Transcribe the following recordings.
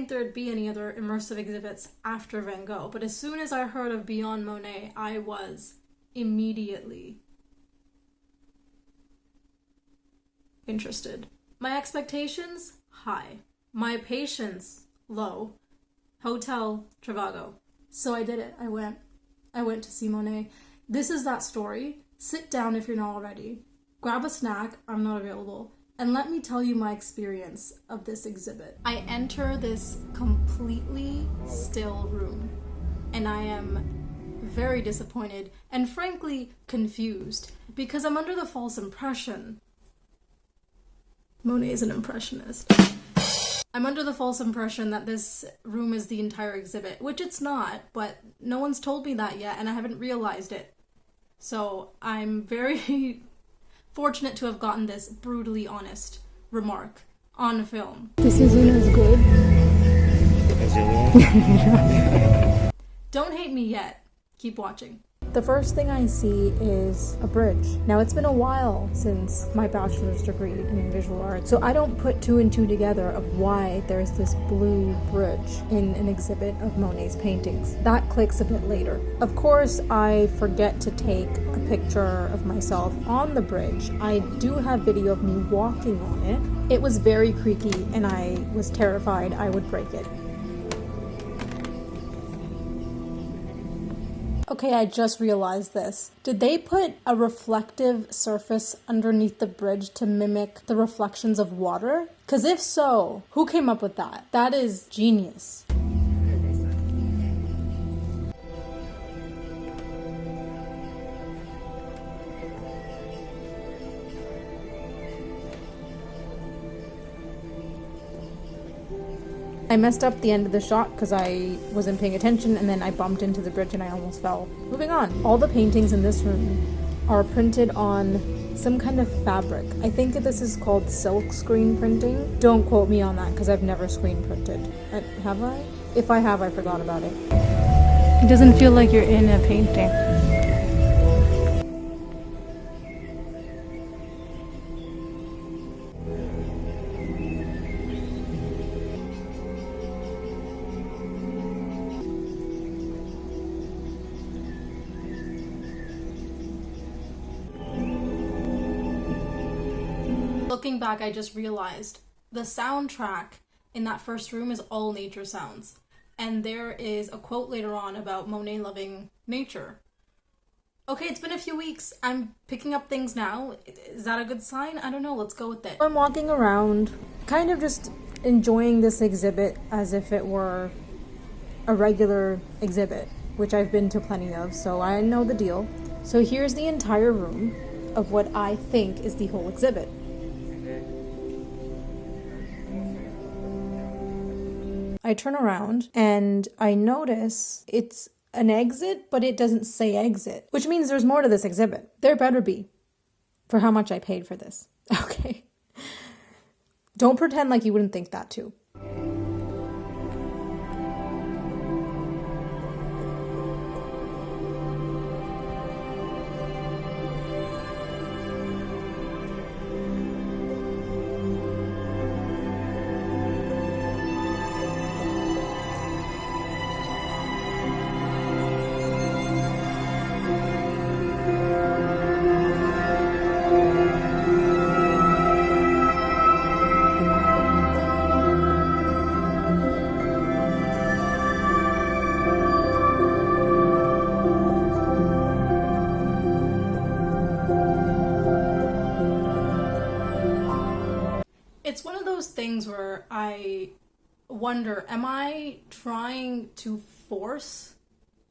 think there'd be any other immersive exhibits after Van Gogh, but as soon as I heard of Beyond Monet, I was immediately interested. My expectations, high. My patience, low. Hotel, Trivago. So I did it. I went to see Monet. This is that story. Sit down if you're not already. Grab a snack, I'm not available, and let me tell you my experience of this exhibit. I enter this completely still room, and I am very disappointed and frankly confused because I'm under the false impression Monet is an impressionist. I'm under the false impression that this room is the entire exhibit, which it's not, but no one's told me that yet, and I haven't realized it. So I'm very fortunate to have gotten this brutally honest remark on film. This isn't as good. Don't hate me yet. Keep watching. The first thing I see is a bridge. Now, it's been a while since my bachelor's degree in visual arts, so I don't put two and two together of why there's this blue bridge in an exhibit of Monet's paintings. That clicks a bit later. Of course, I forget to take a picture of myself on the bridge. I do have video of me walking on it. It was very creaky, and I was terrified I would break it. Okay, I just realized this. Did they put a reflective surface underneath the bridge to mimic the reflections of water? Because if so, who came up with that? That is genius. I messed up the end of the shot because I wasn't paying attention, and then I bumped into the bridge and I almost fell. Moving on. All the paintings in this room are printed on some kind of fabric. I think this is called silk screen printing. Don't quote me on that because I've never screen printed. Have I? If I have, I forgot about it. It doesn't feel like you're in a painting. Looking back, I just realized the soundtrack in that first room is all nature sounds. And there is a quote later on about Monet loving nature. Okay, it's been a few weeks. I'm picking up things now. Is that a good sign? I don't know. Let's go with it. I'm walking around, kind of just enjoying this exhibit as if it were a regular exhibit, which I've been to plenty of, so I know the deal. So here's the entire room of what I think is the whole exhibit. I turn around and I notice it's an exit, but it doesn't say exit, which means there's more to this exhibit. There better be, for how much I paid for this. Okay. Don't pretend like you wouldn't think that too. It's one of those things where I wonder, am I trying to force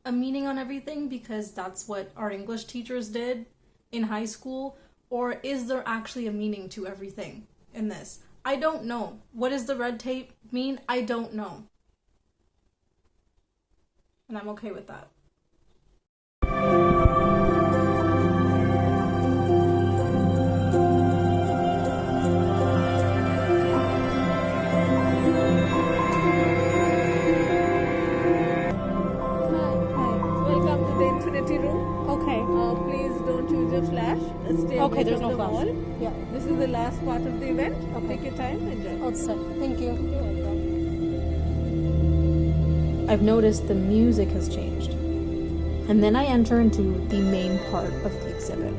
a meaning on everything because that's what our English teachers did in high school? Or is there actually a meaning to everything in this? I don't know. What does the red tape mean? I don't know. And I'm okay with that. Please don't use your flash. Stay Okay, away there's from no the flash. wall. Yeah. This is the last part of the event. Okay. Take your time, enjoy. All set. Thank you. You're welcome. I've noticed the music has changed. And then I enter into the main part of the exhibit.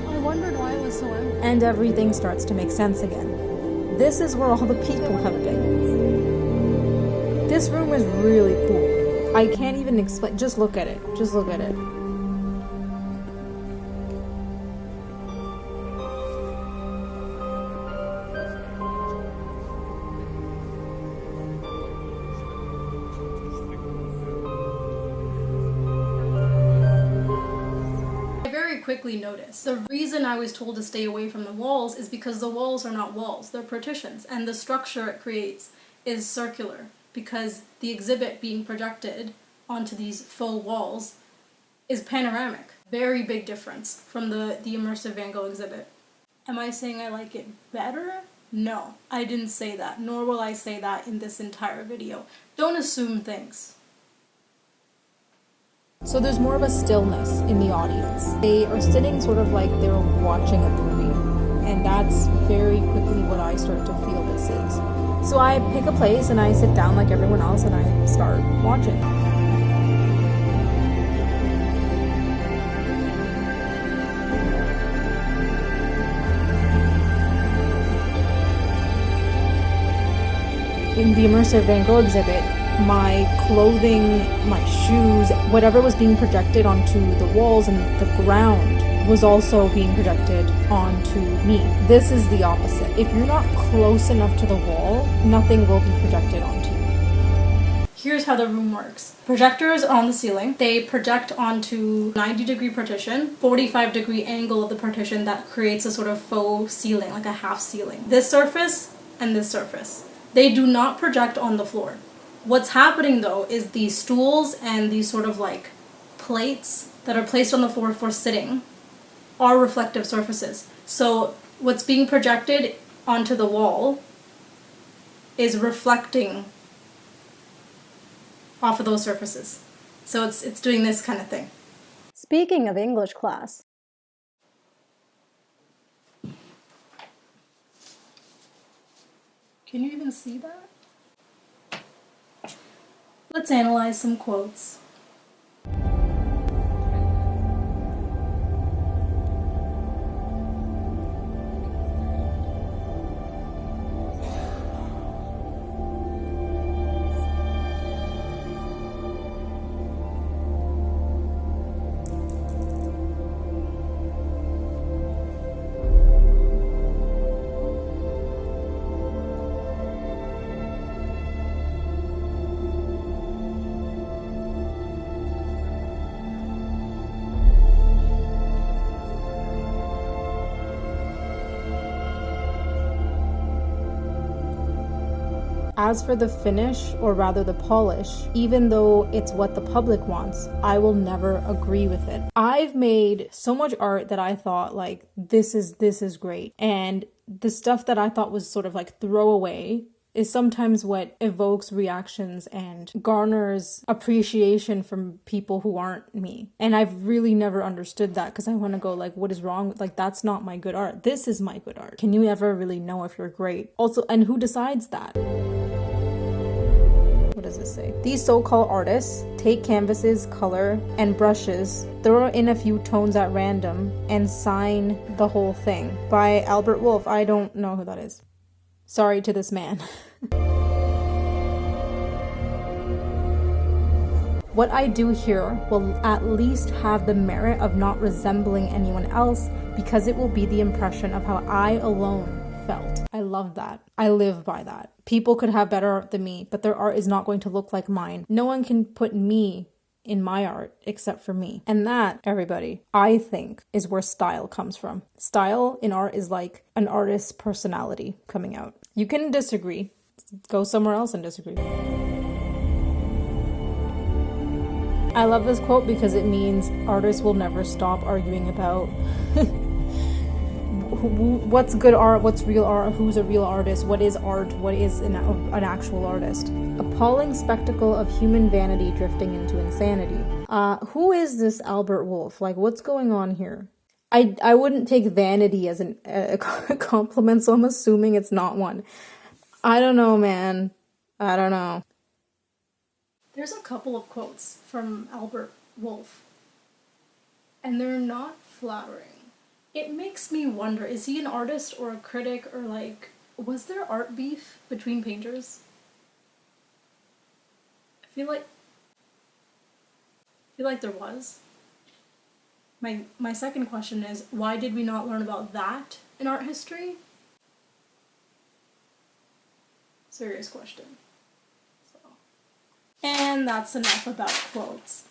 I wondered why it was so empty. And everything starts to make sense again. This is where all the people have been. This room is really cool. I can't even explain. Just look at it. Just look at it. Quickly notice. The reason I was told to stay away from the walls is because the walls are not walls, they're partitions, and the structure it creates is circular because the exhibit being projected onto these faux walls is panoramic. Very big difference from the Immersive Van Gogh exhibit. Am I saying I like it better? No, I didn't say that, nor will I say that in this entire video. Don't assume things. So there's more of a stillness in the audience. They are sitting sort of like they're watching a movie. And that's very quickly what I start to feel this is. So I pick a place and I sit down like everyone else and I start watching. In the Immersive Van Gogh exhibit, my clothing, my shoes, whatever was being projected onto the walls and the ground was also being projected onto me. This is the opposite. If you're not close enough to the wall, nothing will be projected onto you. Here's how the room works. Projectors on the ceiling. They project onto 90-degree partition, 45-degree angle of the partition that creates a sort of faux ceiling, like a half ceiling. This surface and this surface. They do not project on the floor. What's happening though is these stools and these sort of like plates that are placed on the floor for sitting are reflective surfaces. So what's being projected onto the wall is reflecting off of those surfaces. So it's doing this kind of thing. Speaking of English class. Can you even see that? Let's analyze some quotes. As for the finish, or rather the polish, even though it's what the public wants, I will never agree with it. I've made so much art that I thought like, this is great. And the stuff that I thought was sort of like throwaway is sometimes what evokes reactions and garners appreciation from people who aren't me. And I've really never understood that because I want to go like, what is wrong with, like, that's not my good art. This is my good art. Can you ever really know if you're great? Also, and who decides that? What does it say? These so-called artists take canvases, color, and brushes, throw in a few tones at random, and sign the whole thing. By Albert Wolff. I don't know who that is. Sorry to this man. What I do here will at least have the merit of not resembling anyone else because it will be the impression of how I alone felt. I love that. I live by that. People could have better art than me, but their art is not going to look like mine. No one can put me in my art except for me. And that, everybody, I think is where style comes from. Style in art is like an artist's personality coming out. You can disagree. Go somewhere else and disagree. I love this quote because it means artists will never stop arguing about what's good art, what's real art, who's a real artist, what is art, what is an actual artist. Appalling spectacle of human vanity drifting into insanity. Who is this Albert Wolff? Like, what's going on here? I wouldn't take vanity as a compliment, so I'm assuming it's not one. I don't know, man. I don't know. There's a couple of quotes from Albert Wolff, and they're not flattering. It makes me wonder, is he an artist or a critic, or like, was there art beef between painters? I feel like there was. My second question is, why did we not learn about that in art history? Serious question. So. And that's enough about quotes.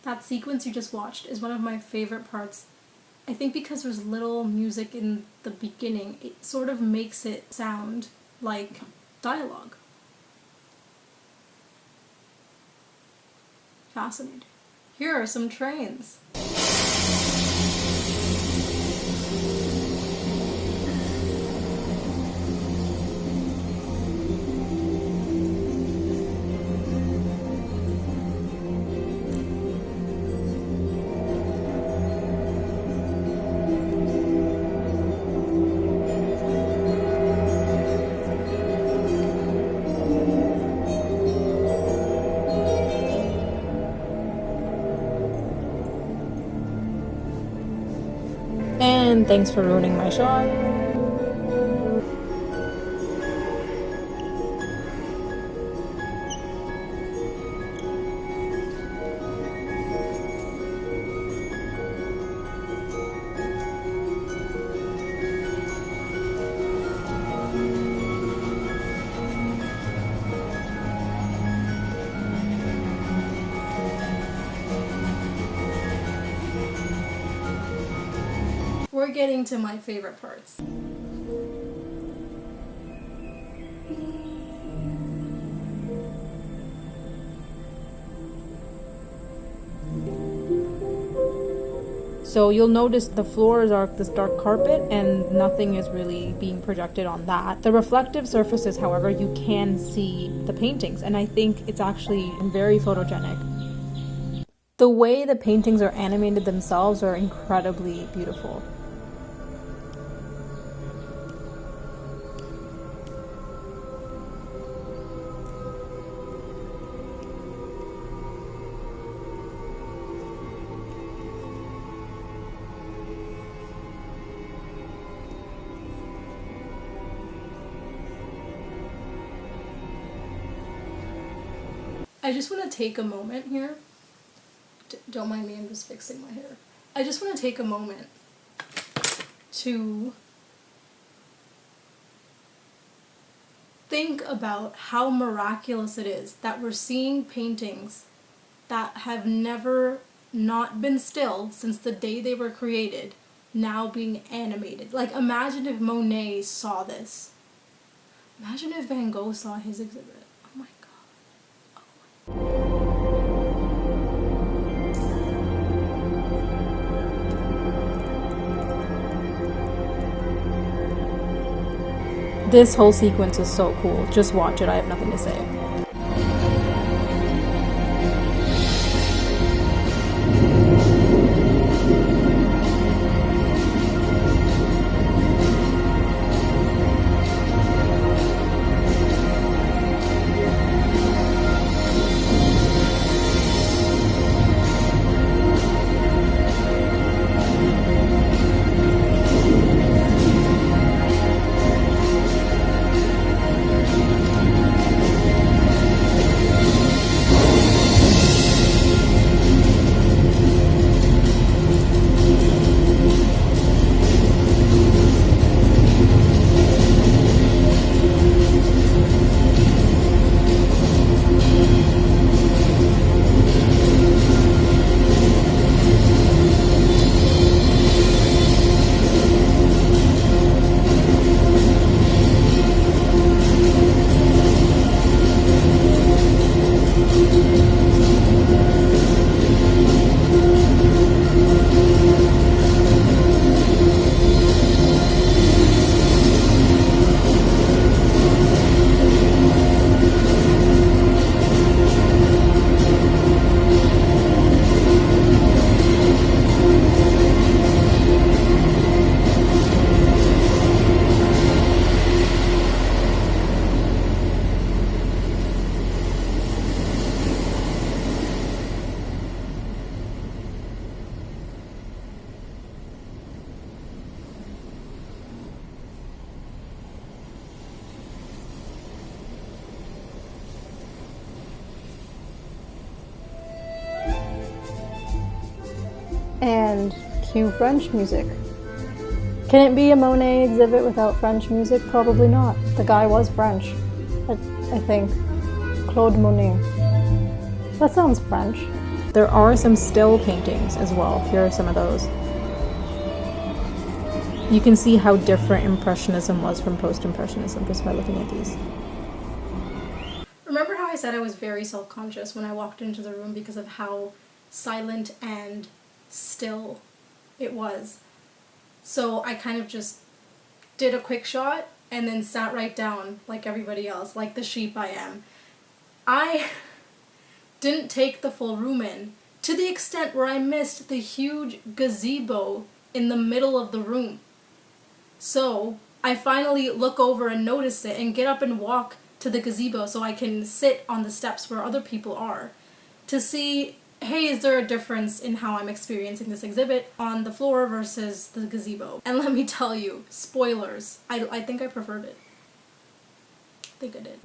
That sequence you just watched is one of my favorite parts. I think because there's little music in the beginning, it sort of makes it sound like dialogue. Fascinating. Here are some trains. And thanks for ruining my shot. We're getting to my favorite parts. So you'll notice the floors are this dark carpet and nothing is really being projected on that. The reflective surfaces, however, you can see the paintings, and I think it's actually very photogenic. The way the paintings are animated themselves are incredibly beautiful. I just want to take a moment here. Don't mind me, I'm just fixing my hair. I just want to take a moment to think about how miraculous it is that we're seeing paintings that have never not been still since the day they were created now being animated. Like, imagine if Monet saw this. Imagine if Van Gogh saw his exhibit. Oh my god. Oh my god. This whole sequence is so cool. Just watch it. I have nothing to say. And cue French music. Can it be a Monet exhibit without French music? Probably not. The guy was French, I think. Claude Monet. That sounds French. There are some still paintings as well. Here are some of those. You can see how different Impressionism was from Post-Impressionism just by looking at these. Remember how I said I was very self-conscious when I walked into the room because of how silent and still it was? So I kind of just did a quick shot and then sat right down like everybody else, like the sheep I am. I didn't take the full room in, to the extent where I missed the huge gazebo in the middle of the room. So I finally look over and notice it and get up and walk to the gazebo so I can sit on the steps where other people are to see, hey, is there a difference in how I'm experiencing this exhibit on the floor versus the gazebo? And let me tell you, spoilers, I think I preferred it. I think I did.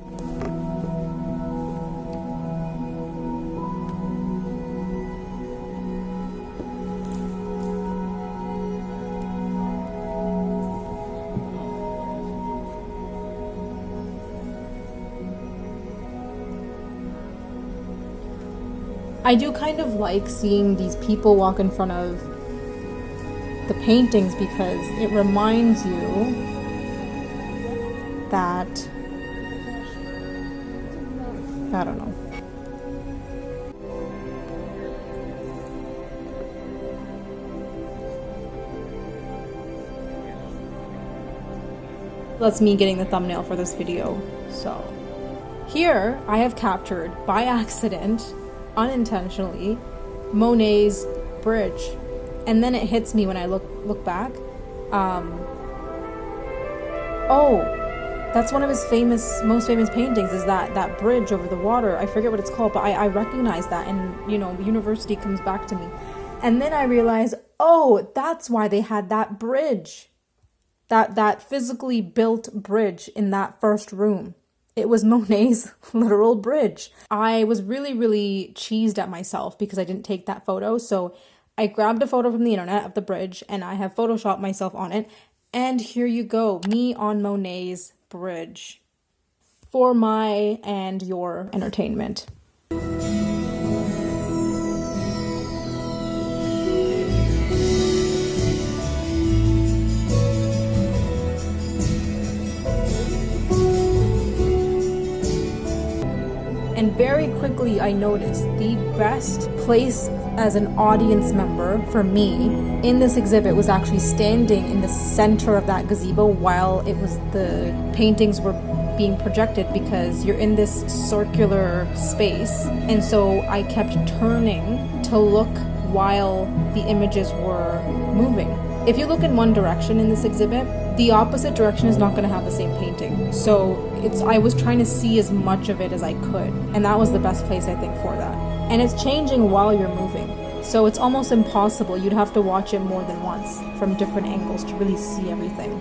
I do kind of like seeing these people walk in front of the paintings because it reminds you that, I don't know. That's me getting the thumbnail for this video. So here I have captured by accident, unintentionally, Monet's bridge, and then it hits me when I look back. Oh, that's one of his most famous paintings, is that bridge over the water. I forget what it's called, but I recognize that, and university comes back to me, and then I realize, oh, that's why they had that bridge, that physically built bridge in that first room. It was Monet's literal bridge. I was really, really cheesed at myself because I didn't take that photo. So I grabbed a photo from the internet of the bridge and I have photoshopped myself on it. And here you go, me on Monet's bridge for my and your entertainment. And very quickly I noticed the best place as an audience member for me in this exhibit was actually standing in the center of that gazebo while the paintings were being projected, because you're in this circular space, and so I kept turning to look while the images were moving. If you look in one direction in this exhibit, the opposite direction is not going to have the same painting. So I was trying to see as much of it as I could, and that was the best place, I think, for that. And it's changing while you're moving, so it's almost impossible. You'd have to watch it more than once from different angles to really see everything.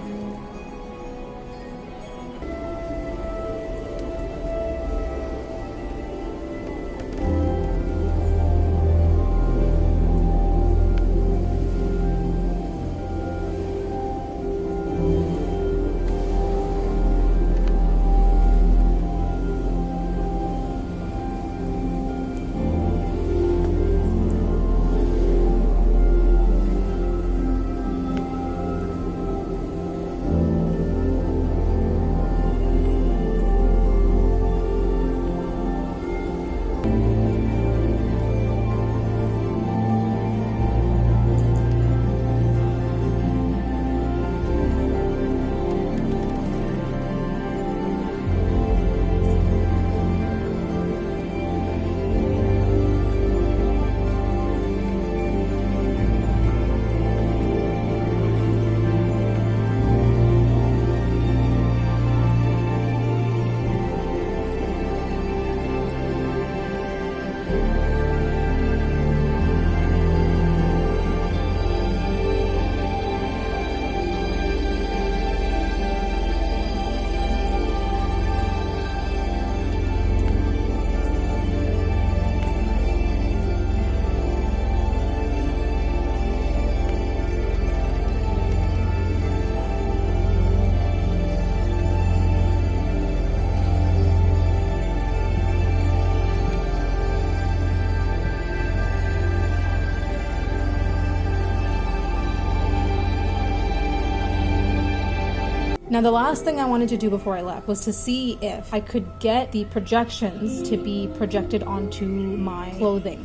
Now, the last thing I wanted to do before I left was to see if I could get the projections to be projected onto my clothing.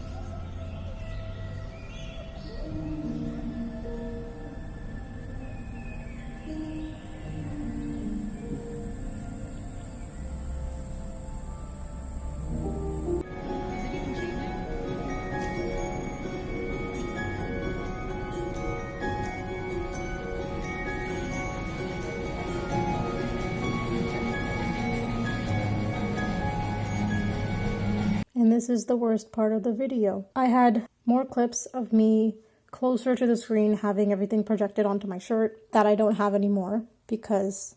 And this is the worst part of the video. I had more clips of me closer to the screen having everything projected onto my shirt that I don't have anymore because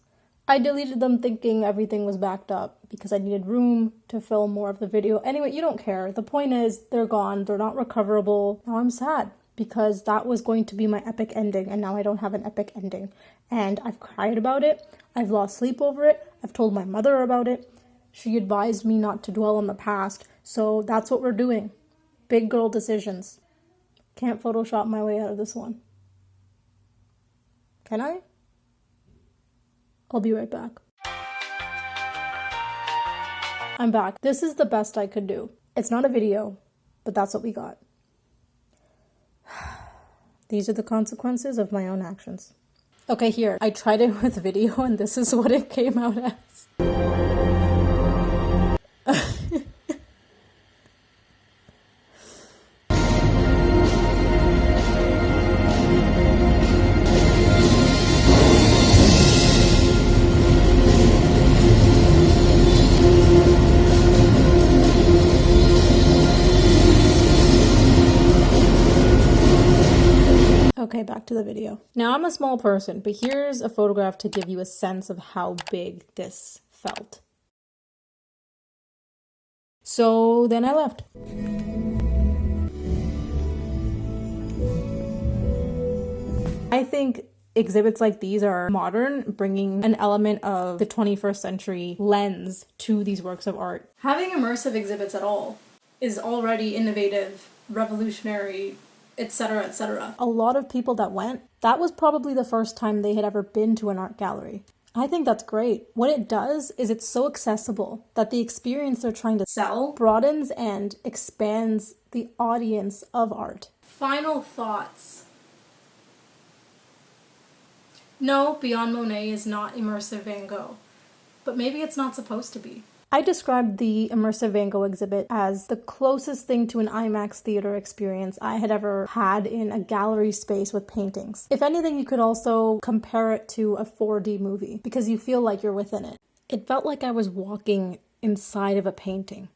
I deleted them thinking everything was backed up because I needed room to film more of the video. Anyway, you don't care. The point is they're gone. They're not recoverable. Now I'm sad because that was going to be my epic ending and now I don't have an epic ending. And I've cried about it. I've lost sleep over it. I've told my mother about it. She advised me not to dwell on the past. So that's what we're doing. Big girl decisions. Can't Photoshop my way out of this one. Can I? I'll be right back. I'm back. This is the best I could do. It's not a video, but that's what we got. These are the consequences of my own actions. Okay, here. I tried it with video and this is what it came out as. Okay, back to the video. Now, I'm a small person, but here's a photograph to give you a sense of how big this felt. So then I left. I think exhibits like these are modern, bringing an element of the 21st century lens to these works of art. Having immersive exhibits at all is already innovative, revolutionary, etc., etc. A lot of people that went, that was probably the first time they had ever been to an art gallery. I think that's great. What it does is it's so accessible that the experience they're trying to sell broadens and expands the audience of art. Final thoughts. No, Beyond Monet is not Immersive Van Gogh, but maybe it's not supposed to be. I described the Immersive Van Gogh exhibit as the closest thing to an IMAX theater experience I had ever had in a gallery space with paintings. If anything, you could also compare it to a 4D movie because you feel like you're within it. It felt like I was walking inside of a painting.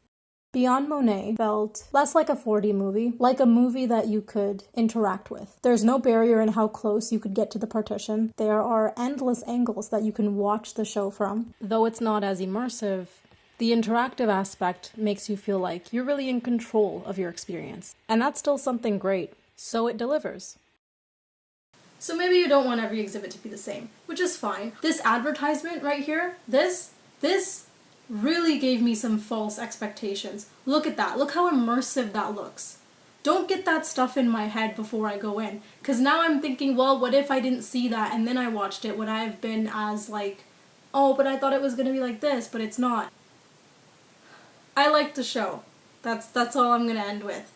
Beyond Monet felt less like a 4D movie, like a movie that you could interact with. There's no barrier in how close you could get to the partition. There are endless angles that you can watch the show from. Though it's not as immersive, the interactive aspect makes you feel like you're really in control of your experience. And that's still something great, so it delivers. So maybe you don't want every exhibit to be the same, which is fine. This advertisement right here, this really gave me some false expectations. Look at that. Look how immersive that looks. Don't get that stuff in my head before I go in. Because now I'm thinking, well, what if I didn't see that and then I watched it? Would I have been as like, oh, but I thought it was going to be like this, but it's not. I liked the show. That's all I'm going to end with.